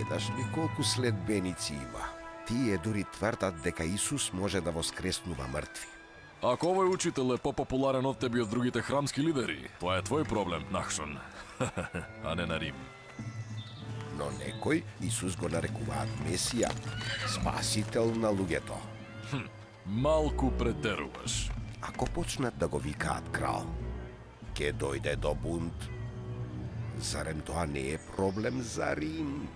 Гледаш ли колку следбеници има? Тие дури тврдат дека Исус може да воскреснува мртви. Ако овој учител е попопуларен од тебе и од другите храмски лидери, тоа е твој проблем, Нахшон. А не на Рим. Но некој Исус го нарекуваат Месија, спасител на луѓето. Малку претеруваш. Ако почнат да го викаат крал, ќе дојде до бунт. Зарем тоа не е проблем за Рим?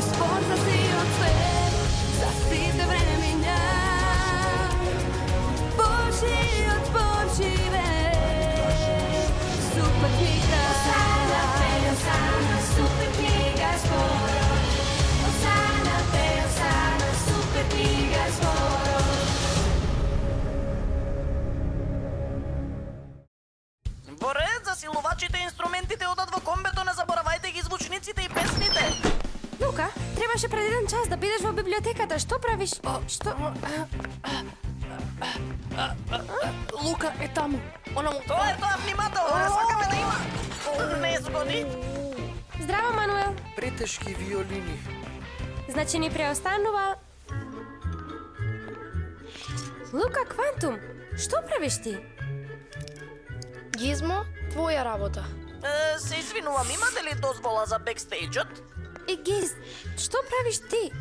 Sforza si od svet, za site vremenja. Boži odpočive, super knjiga. Osana, super knjiga skoro. Osana, super knjiga skoro. Во ред, засилувачите и инструментите одат во комбето, не заборавајте ги звучниците и песните. Лука, требаше пред еден час да бидеш во библиотеката. Што правиш? Што? Лука е таму. Она му Тоа е тоа, внимателно, не сакаме да има. Не згоди. Здраво, Мануел. Претешки виолини. Значи ни преостанува... Лука Квантум, што правиш ти? Гизмо, твоја работа. Се извинувам, имате ли дозвола за бекстејџот? И Гиз, што правиш ти?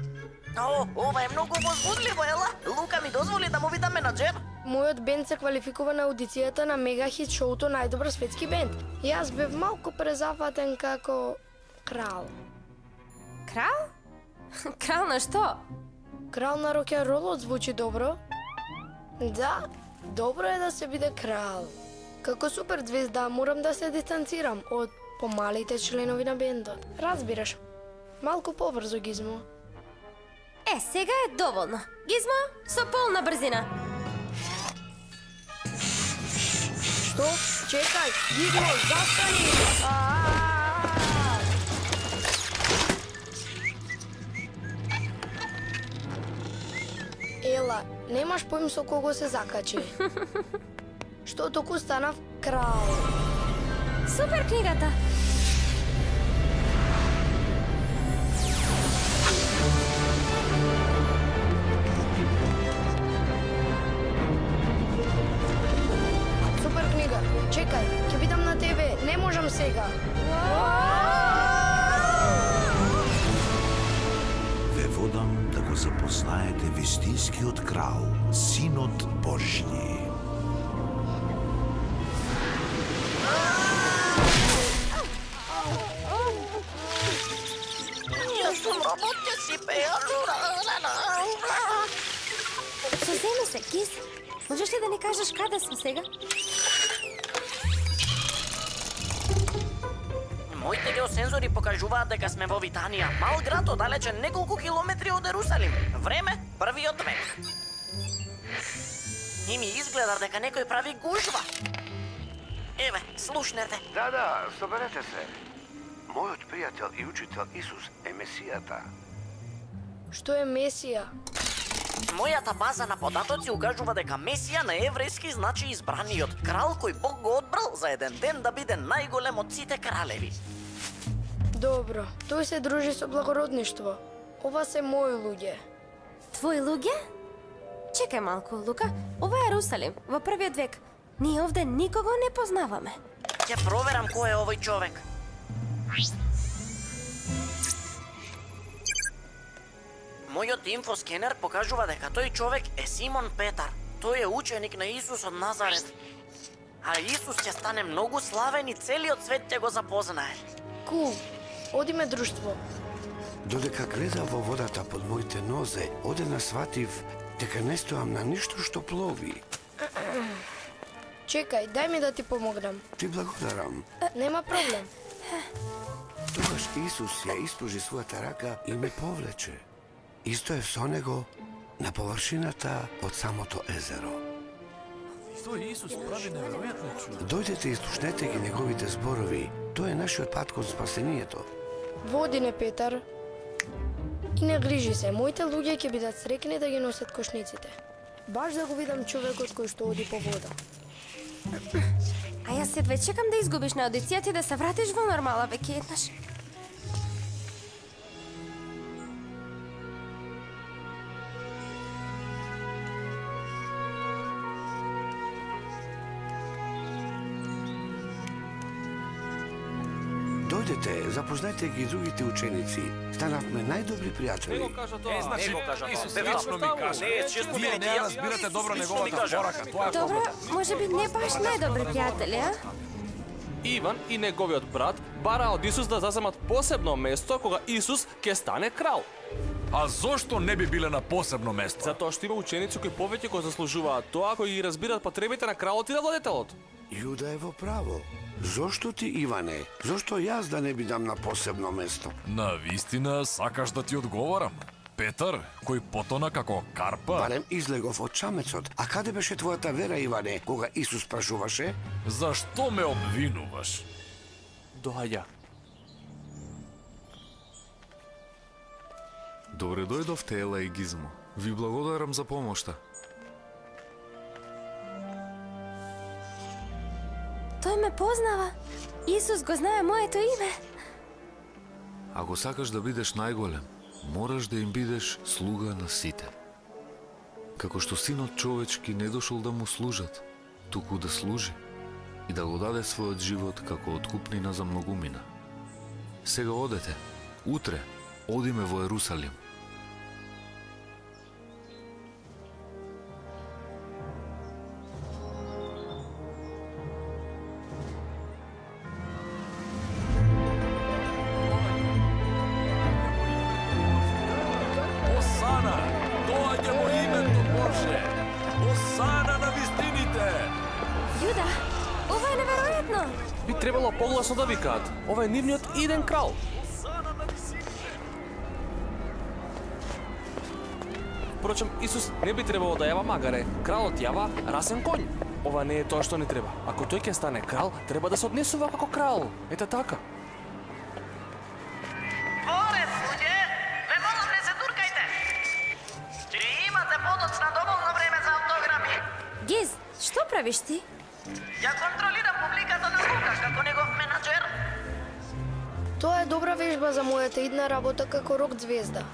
О, ова е многу возбудливо, ела. Лука ми дозволи да му видам менаџер. Мојот бенд се квалификува на аудицијата на мега хит шоуто најдобар светски бенд. Јас бев малку презафатен како крал. Крал? Крал на што? Крал на рок-н-ролот звучи добро? Да, добро е да се биде крал. Како суперзвезда морам да се дистанцирам од помалите членови на бендот. Разбираш, малку побрзо, Гизмо. Сега е доволно. Гизмо, со полна брзина. Што? Чекај, Гизмо, застани! Ела, немаш поим со кого се закачи. Што току станав крал. Супер книгата. Супер книга. Чекај, ќе бидам на тебе. Не можам сега. Ве водам да го запознаете вистинскиот крал, Синот Божји. Јас сум робот, ќе си пеја. Соземи се, Гиз. Можеш ли да ни кажеш каде сме сега? Моите геосензори покажуваат дека сме во Витанија, мал град оддалече неколку километри од Ерусалим. Време, првиот век. И ми изгледа дека некој прави гужва. Еве, слушнете. Да, соберете се. Мојот пријател и учител Исус е Месијата. Што е Месија? Мојата база на податоци укажува дека Месија на еврејски значи избраниот крал кој Бог го одбрал за еден ден да биде најголем од сите кралеви. Добро, тој се дружи со благородништво. Ова се мои луѓе. Твои луѓе? Чекај малку, Лука. Ова е Ерусалим, во првиот век. Ние овде никого не познаваме. Ќе проверам кој е овој човек. Мојот инфоскенер покажува дека тој човек е Симон Петар. Тој е ученик на Исус од Назарет. А Исус ќе стане многу славен и целиот свет ќе го запознае. Кул, одиме друштво. Додека гледав во водата под моите нозе, одена сватив дека не стоам на ништо што плови. Чекај, дај ми да ти помогнам. Ти благодарам. Нема проблем. Тогаш Исус ја испружи својата рака и ме повлече. Исто е со него на површината од самото езеро. Тој Исус прави неверојатни чуда. Дојдете и слушнете ги неговите зборови. Тоа е нашиот пат кон спасението. Води не, Петар. И не грижи се, моите луѓе ќе бидат срекни да ги носат кошниците. Баш да го видам човекот кој што оди по вода. А јас едве чекам да изгубиш на аудицијата и да се вратиш во нормала веќе еднаш. Дојдете, запознајте ги другите ученици. Станавме најдобри пријатели. Значи, Исус лично ми кажа. Вие не ја разбирате добро неговата порака. Тоа е Добро, може би не баш најдобри пријатели, а? Иван и неговиот брат бара од Исус да заземат посебно место кога Исус ќе стане крал. А зошто не би биле на посебно место? Затоа што има ученици кои повеќе го заслужуваат тоа, кои ги разбираат потребите на кралот и на владетелот. Јуда е во право. Зошто ти, Иване? Зошто јас да не бидам на посебно место? На вистина сакаш да ти одговорам. Петар, кој потона како карпа, Барем излегов од чамецот. А каде беше твојата вера, Иване, кога Исус прашуваше? зашто ме обвинуваш? Доаѓа. Добре дојдовте, Ела и Гизмо. Ви благодарам за помошта. Тој ме познава. Исус го знае моето име. Ако сакаш да бидеш најголем, мораш да им бидеш слуга на сите. Како што синот човечки не дошол да му служат, туку да служи и да го даде својот живот како откупнина за многумина. Сега одете, утре одиме во Ерусалим. Осана, доаѓа во името Боже. Осана на вистините. Јуда, ова е неверојатно. Би требало погласно да викаат. Ова е нивниот иден крал. Впрочем, Исус не би требало да јава магаре. Кралот јава расен конј. Ова не е тоа што ни треба. Ако тој ќе стане крал, треба да се однесува како крал. Ете така. Поред, луѓе! Ве молам, не се туркајте! Чи имате подоцна доволно време за автографи? Гиз, што правиш ти? Ја контролирам публиката на Лукаш како негов менаџер. Тоа е добра вежба за мојата идна работа како рок звезда.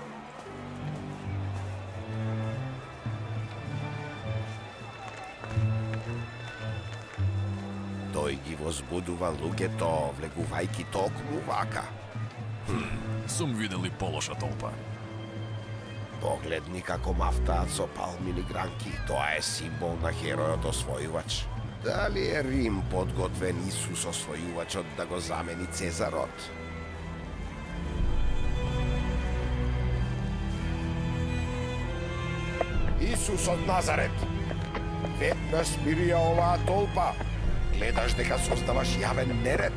Тој ги возбудува луѓето, влегувајќи токму вака. Сум видел и полоша толпа. Погледни како мафтаат со палмини гранки. Тоа е символ на херојот освојувач. Дали е Рим подготвен Исус освојувачот да го замени Цезарот? Исус од Назарет! Веднаш смирија оваа толпа. Гледаш дека создаваш јавен неред.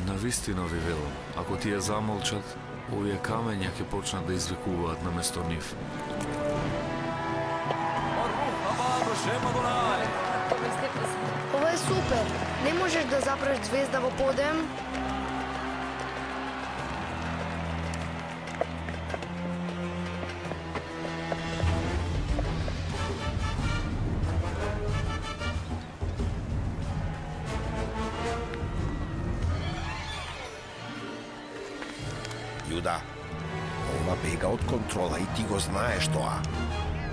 Навистина ви велам, ако тие замолчат, овие камења ќе почнат да извикуваат на место нив. Ова е супер. Не можеш да запреш звезда во подем? Јуда, ова бега од контрола и ти го знаеш тоа.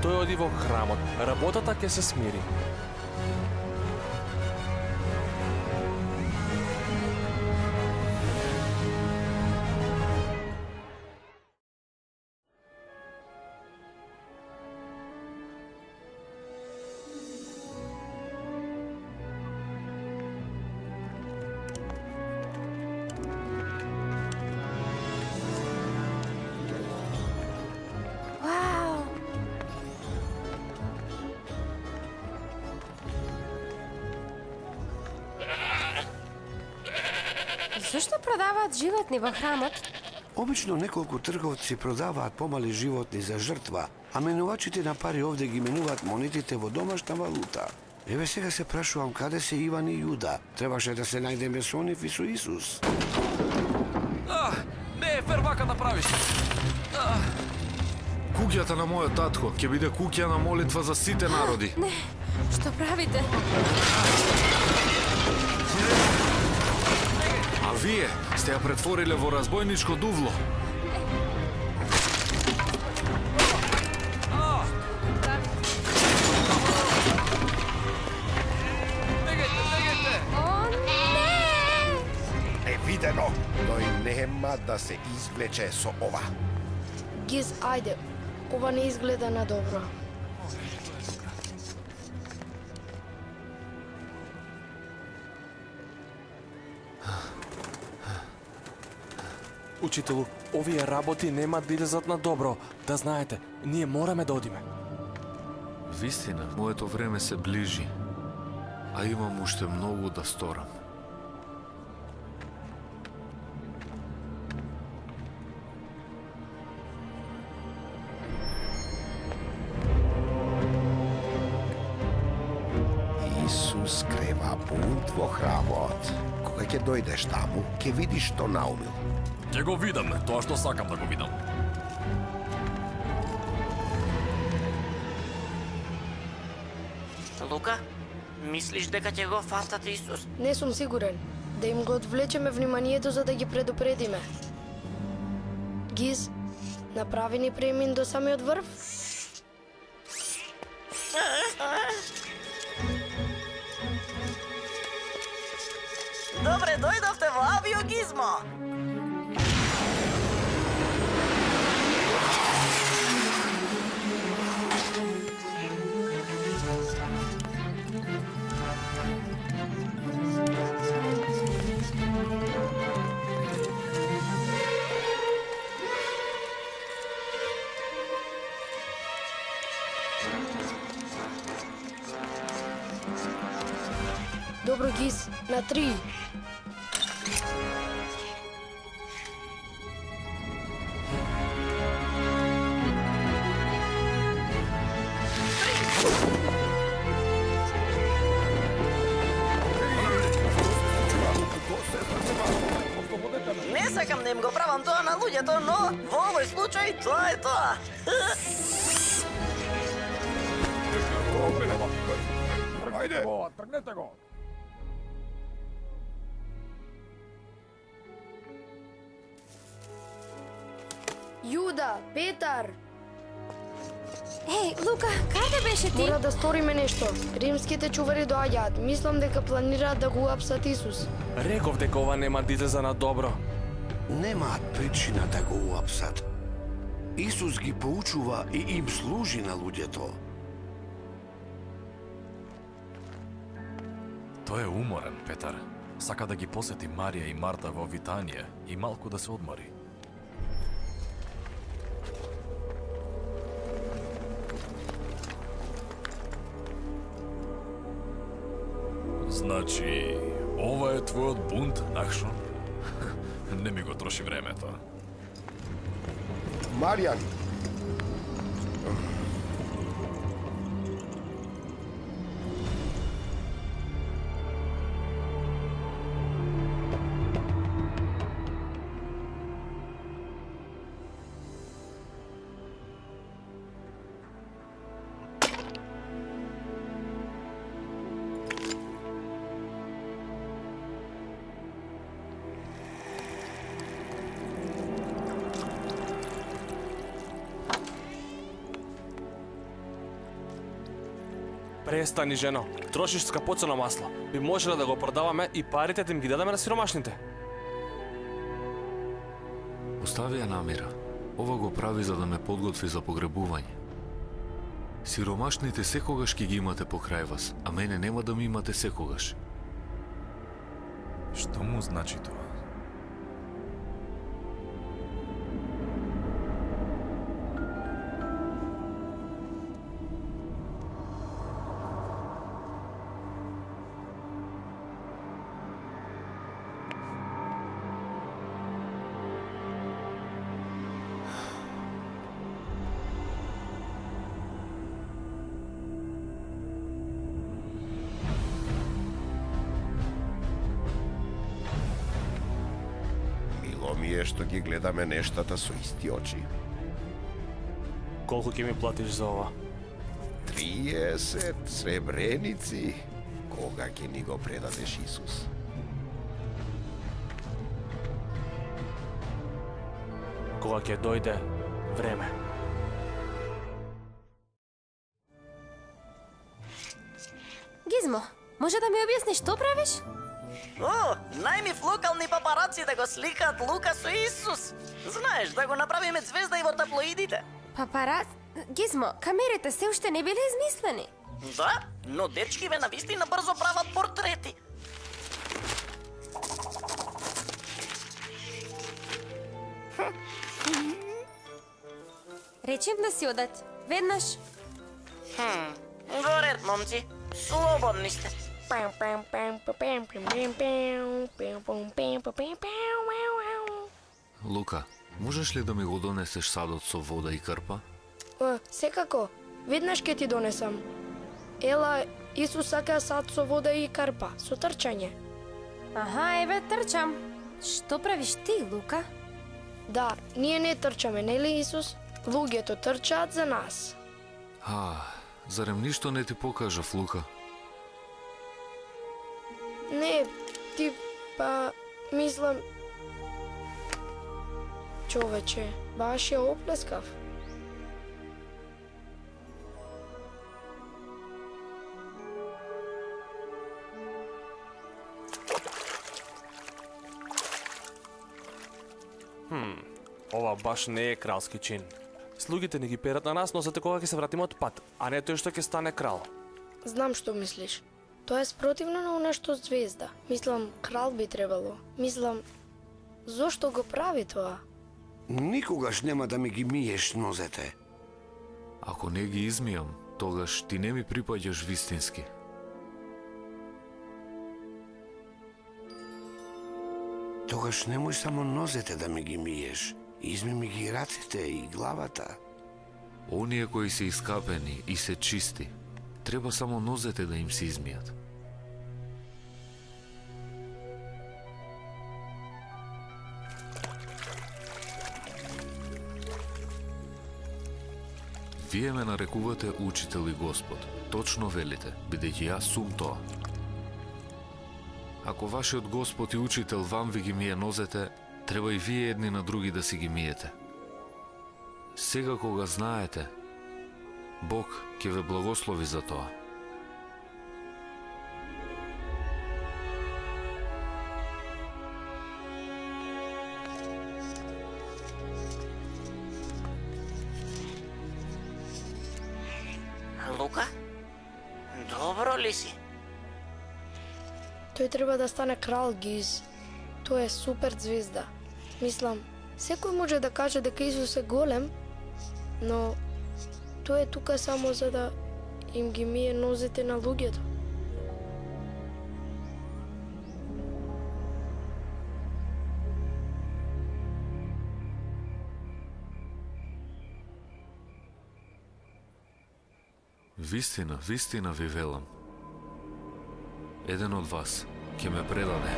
Тој оди во храмот. Работата ќе се смири. Вау! Зошто продаваат животни во храмот? Обично неколку трговци продаваат помали животни за жртва, а менувачите на пари овде ги менуваат монетите во домашна валута. Еве сега се прашувам каде се Иван и Јуда. Требаше да се најдеме со нив и со Исус. Не е фер вака да правиш. Куќата на мојот татко ќе биде куќа на молитва за сите народи. Не, што правите? А вие сте ја претвориле во разбойничко дувло. О, не! Е видено, тој нема да се извлече со ова. Гиз, ајде. Ова не изгледа на добро. Учителу, овие работи нема да излезат на добро. Да знаете, ние мораме да одиме. Вистина, моето време се ближи, а имам уште многу да сторам. Исус крема бунт во храмот. Кога ќе дојдеш таму, ќе видиш што наумил. Ќе го видам, тоа што сакам да го видам. Лука, мислиш дека ќе го фатат Исус? Не сум сигурен. Да им го одвлечеме вниманието за да ги предупредиме. Гиз, направи ни премин до самиот врв? Добре, дојдовте во авиогизмо. Добро, Гиз, на 3. Не сакам да им го правам тоа на луѓето, но во овој случај тоа е тоа. Ајде! Тргнете го! Јуда, Петар, Еј, Лука, каде беше ти? мора да сториме нешто. Римските чувари доаѓаат. Мислам дека планираат да го апсат Исус. Реков дека ова нема да излезе на добро. Немаат причина да го уапсат. Исус ги поучува и им служи на луѓето. Тој е уморен, Петар. Сака да ги посети Марија и Марта во Витанија и малку да се одмори. Значи, ова е твојот бунт, Нахшон? Не ми го троши времето. Маријан! Престани, жено. Трошиш скапоцено масло. Би можеле да го продаваме и парите да им ги дадеме на сиромашните. Остави ја намира. Ова го прави за да ме подготви за погребување. Сиромашните секогаш ќе ги имате покрај вас, а мене нема да ми имате секогаш. Што му значи тоа? тие што ги гледаме нештата со исти очи. Колку ќе ми платиш за ова? 30 сребреници. Кога ќе ни го предадеш Исус? Кога ќе дојде време. Гизмо, може да ми објасниш што правиш? О, најмив локални папараци да го сликаат Лука со Исус. Знаеш, да го направиме звезда и во таблоидите. Папарат? Гизмо, камерите се уште не биле измислени. Да, но дечкиве на вистина брзо прават портрети. Речем да си одат. Веднаш. Горед, момци. Слободни сте. Лука, можеш ли да ми го донесеш садот со вода и крпа? Секако, веднаш ќе ти донесам. Ела, Исус сака сад со вода и карпа, со трчање. Аха, еве трчам. Што правиш ти, Лука? Да, ние не трчаме, нели Исус? Луѓето трчаат за нас. Зарем ништо не ти покажав, Лука? Не, ти мислам... Човече, баш ја оплескав. Ова баш не е кралски чин. Слугите не ги перат на нас, но зате кога ќе се вратиме од пат, а не тој што ќе стане крал. Знам што мислиш. Тоа е спротивно на нешто звезда. Мислам, крал би требало. Мислам, зошто го прави тоа? Никогаш нема да ми ги миеш нозете. Ако не ги измијам, тогаш ти не ми припаѓаш вистински. Тогаш немој само нозете да ми ги миеш. Изми ми ги раците и главата. Оние кои се искапени и се чисти, треба само нозете да им се измијат. Вие ме нарекувате учител и Господ. Точно велите, бидејќи јас сум тоа. Ако вашиот Господ и учител вам ви ги мие нозете, треба и вие едни на други да си ги миете. Сега кога знаете, Бог ќе ве благослови за тоа. Лука? Добро ли си? Тој треба да стане крал, Гиз. Тој е супер звезда. Мислам, секој може да каже дека Исус е голем, но тој е тука само за да им ги мие нозете на луѓето. Вистина, вистина ви велам. Еден од вас ќе ме предаде.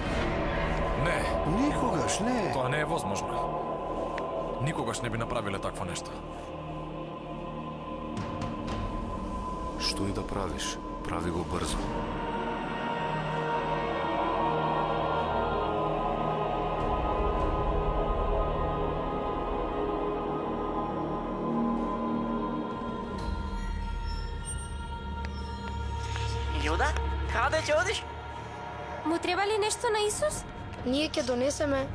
Не, Никогаш не. тоа не е возможно. Никогаш не би направиле такво нешто. Што и да правиш, прави го брзо. Јуда, каде ќе одиш? Му треба ли нешто на Исус? Ние ќе донесеме.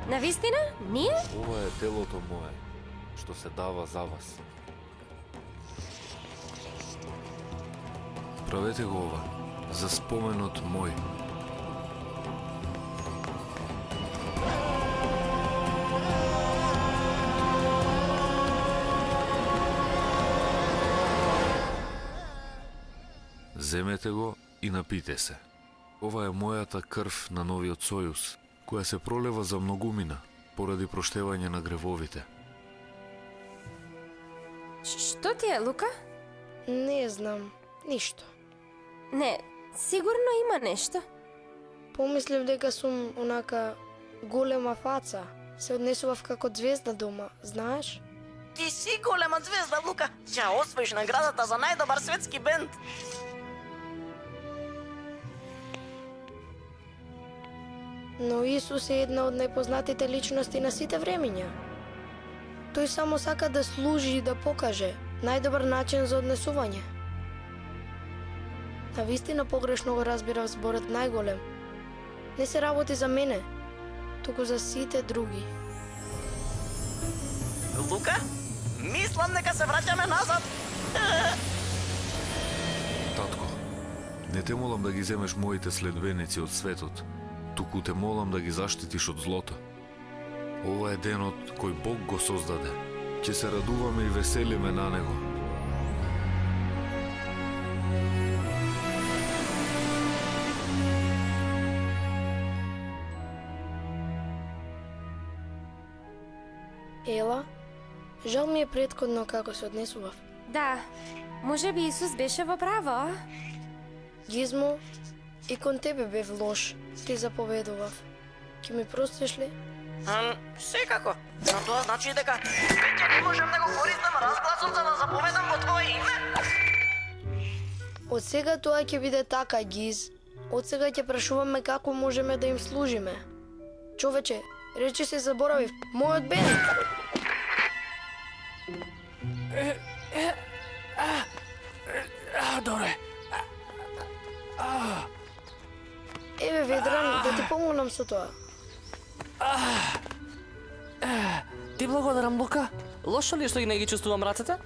На вистина? Ние? Ова е телото мое, што се дава за вас. Правете го ова, за споменот мој. Земете го и напите се. Ова е мојата крв на новиот сојуз, која се пролева за многумина, поради проштевање на гревовите. Што ти е, Лука? Не знам, ништо. Не, сигурно има нешто. Помислив дека сум онака голема фаца. се однесував како звезда дома, знаеш? Ти си голема звезда, Лука. Ќе освоиш наградата за најдобар светски бенд. Но Исус е една од најпознатите личности на сите времиња. Тој само сака да служи и да покаже најдобар начин за однесување. На вистина погрешно го разбирав зборот најголем. Не се работи за мене, туку за сите други. Лука, мислам дека се враќаме назад. Татко, не те молам да ги земеш моите следбеници од светот, туку те молам да ги заштитиш од злото. Ова е денот кој Бог го создаде. Ќе се радуваме и веселиме на него. Ела, жал ми е претходно како се однесував. Да, може би Исус беше во право. Гизмо, и кон тебе бев лош, ти заповедував. Ке ми простиш ли? Секако. Но тоа значи дека веќе не можам да го користам разгласот за да заповедам во твое име. Од сега тоа ќе биде така, Гиз. Од сега ќе прашуваме како можеме да им служиме. Човече, речи се заборавив, мојот бенд. Добре. Еве, Ведран, да ти помогнам со тоа. Ти благодарам, Лука. Лошо ли е што ги не ги чувствувам рацете?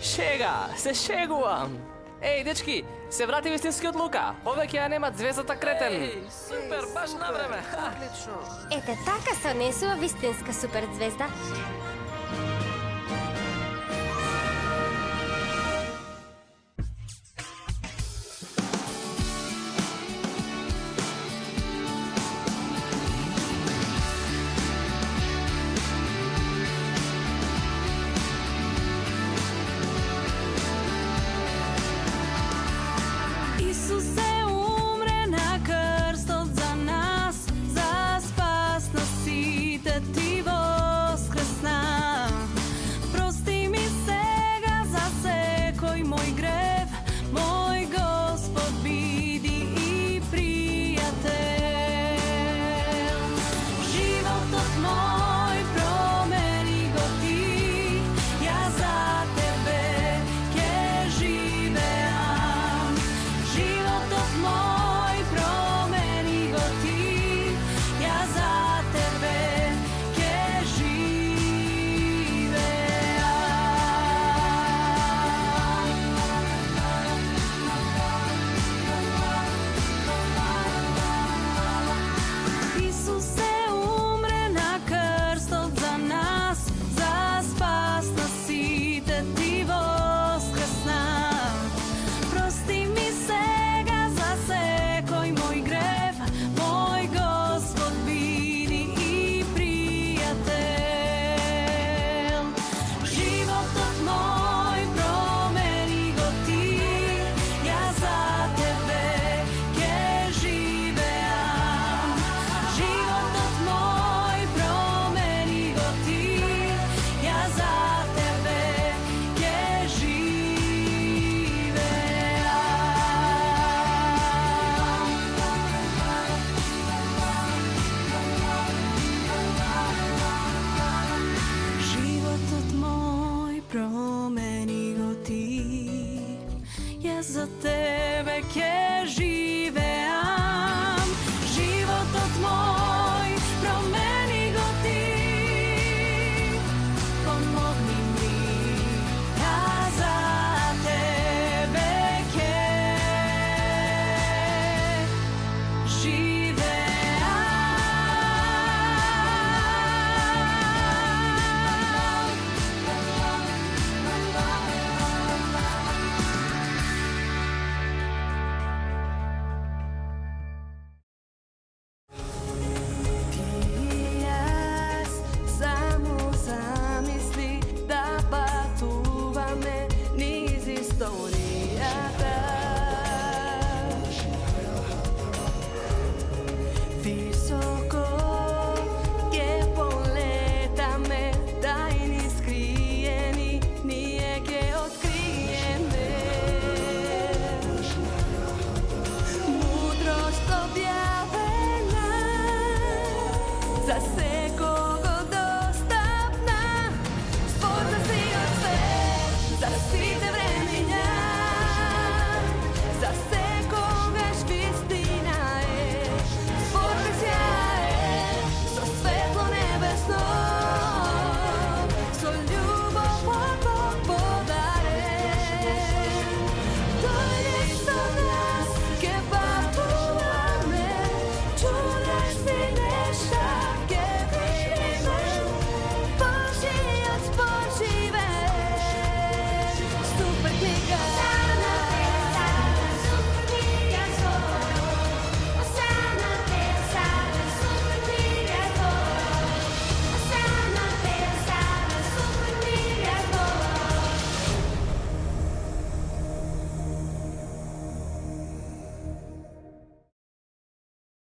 Шега, се шегувам. Еј, дечки, се врати вистинскиот Лука. Повеќе ја нема звездата кретен. Супер, баш на време. Ете така се однесува вистинска суперзвезда.